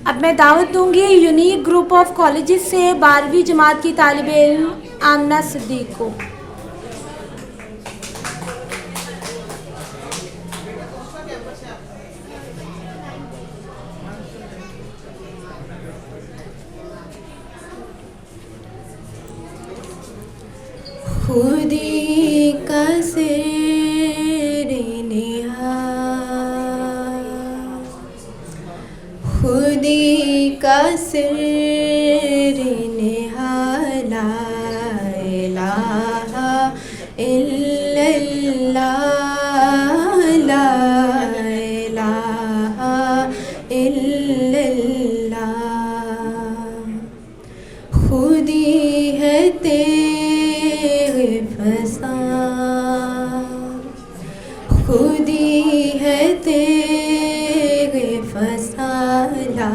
अब मैं दावत दूंगी यूनिक ग्रुप ऑफ कॉलेजेस से 12वीं जमात की तालिब इल्म आमना सिद्दीक को। खुदी का सिर निहा, खुदी का सिर निहा, ला इलाहा इल्लल्लाह, ला इलाहा इल्लल्लाह। खुदी है तेरे फसा, खुदी है तेरे फसा, ला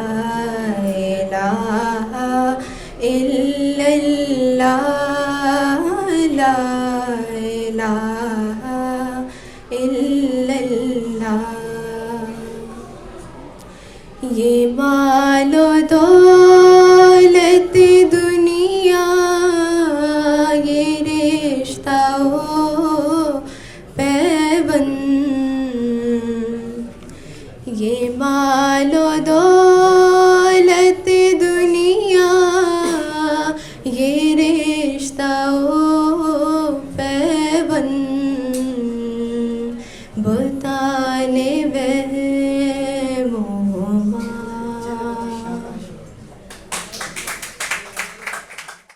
इलाहा इल्लल्लाह, ला इलाहा इल्लल्लाह। ये